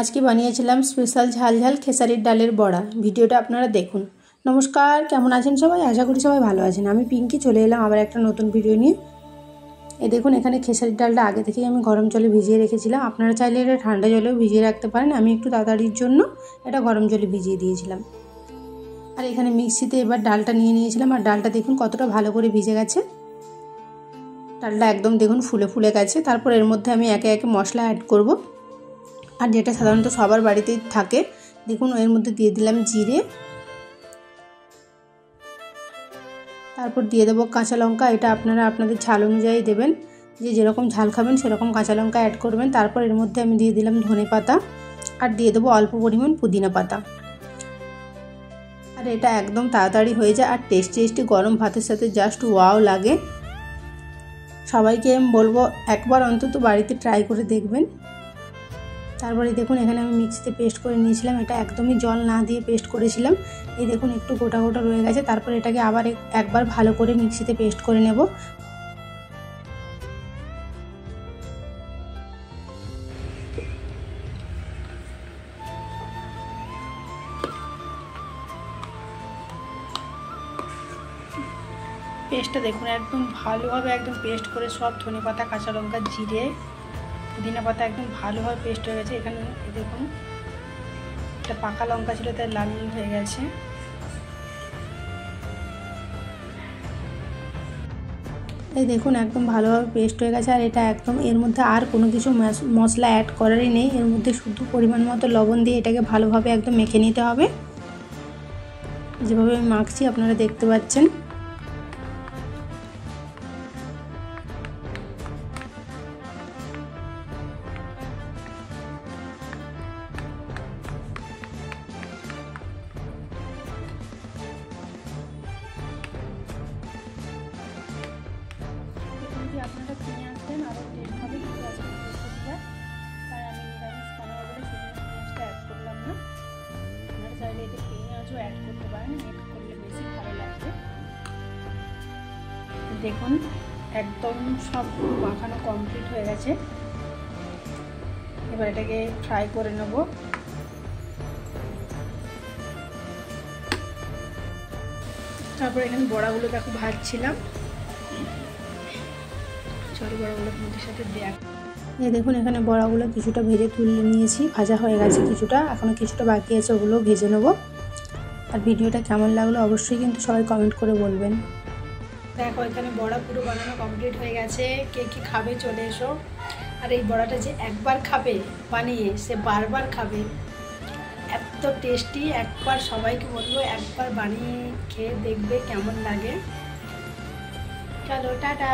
আজকে বানিয়েছিলাম স্পেশাল ঝাল ঝাল খেসারির ডালের বড়া। ভিডিওটা আপনারা দেখুন। নমস্কার, কেমন আছেন সবাই? আশা করি সবাই ভালো আছেন। আমি পিঙ্কি চলে এলাম আবার একটা নতুন ভিডিও নিয়ে। এই দেখুন, এখানে খেসারির ডালটা আগে থেকেই আমি গরম জলে ভিজিয়ে রেখেছিলাম। আপনারা চাইলে এটা ঠান্ডা জলেও ভিজিয়ে রাখতে পারেন। আমি একটু তাড়াতাড়ির জন্য এটা গরম জলে ভিজিয়ে দিয়েছিলাম। আর এখানে মিক্সিতে এবার ডালটা নিয়ে নিয়েছিলাম। আর ডালটা দেখুন কতটা ভালো করে ভিজে গেছে। ডালটা একদম দেখুন ফুলে ফুলে গেছে। তারপর এর মধ্যে আমি একে একে মশলা অ্যাড করব। আর যেটা সাধারণত সবার বাড়িতেই থাকে, দেখুন এর মধ্যে দিয়ে দিলাম জিরে, তারপর দিয়ে দেবো কাঁচা লঙ্কা। এটা আপনারা আপনাদের ঝাল অনুযায়ী দেবেন, যে যেরকম ঝাল খাবেন সেরকম কাঁচা লঙ্কা অ্যাড করবেন। তারপর এর মধ্যে আমি দিয়ে দিলাম ধনে পাতা আর দিয়ে দেবো অল্প পরিমাণ পুদিনা পাতা। আর এটা একদম তাড়াতাড়ি হয়ে যায় আর টেস্টি গরম ভাতের সাথে জাস্ট ওয়াও লাগে। সবাইকে আমি বলবো একবার অন্তত বাড়িতে ট্রাই করে দেখবেন। তারপরে দেখুন এখানে আমি মিক্সিতে পেস্ট করে নিয়েছিলাম। এটা একদমই জল না দিয়ে পেস্ট করেছিলাম। এই দেখুন একটু গোটা গোটা রয়ে গেছে। তারপর এটাকে আবার একবার ভালো করে মিক্সিতে পেস্ট করে নেব। পেস্টটা দেখুন একদম ভালোভাবে একদম পেস্ট করে সব ধনেপাতা, কাঁচা লঙ্কা, জিরে, পুদিনা পাতা একদম ভালোভাবে পেস্ট হয়ে গেছে। এখানে দেখুন একটা পাকা লঙ্কা ছিল, তাই লাল হয়ে গেছে। এই দেখুন একদম ভালোভাবে পেস্ট হয়ে গেছে। আর এটা একদম এর মধ্যে আর কোনো কিছু মশলা অ্যাড করারই নেই। এর মধ্যে শুধু পরিমাণ মতো লবণ দিয়ে এটাকে ভালোভাবে একদম মেখে নিতে হবে। যেভাবে আমি মাখছি আপনারা দেখতে পাচ্ছেন। আপনারা কিনে আসবেন আরও টেস্ট হবে, কিন্তু আজকে বৃহস্পতিবার তাই আমি নিরামিষ বানাবো বলে সেদিন পেঁয়াজটা অ্যাড করলাম না। আপনারা চাইলে এতে পেঁয়াজও অ্যাড করতে পারেন, অ্যাড করলে বেশি ভালো লাগবে। দেখুন একদম সব মাখানো কমপ্লিট হয়ে গেছে। এবার এটাকে ফ্রাই করে নেব। তারপর এখানে বড়াগুলো দেখো ভাজছিলাম। বড়াগুলোর মধ্যে সাথে দেয়া এই দেখুন এখানে বড়াগুলো কিছুটা ভেজে তুলে নিয়েছি, ভাজা হয়ে গেছে কিছুটা, এখনো কিছুটা বাকি আছে, ওগুলো ভেজে নেব। আর ভিডিওটা কেমন লাগলো অবশ্যই কিন্তু সবাই কমেন্ট করে বলবেন। দেখো এখানে বড়া পুরো বানানো কমপ্লিট হয়ে গেছে। কে কি খাবে চলে এসো। আর এই বড়াটা যে একবার খাবে বানিয়ে সে বারবার খাবে, এত টেস্টি। একবার সবাইকে বলবো একবার বানিয়ে খেয়ে দেখবে কেমন লাগে। চলো টাটা।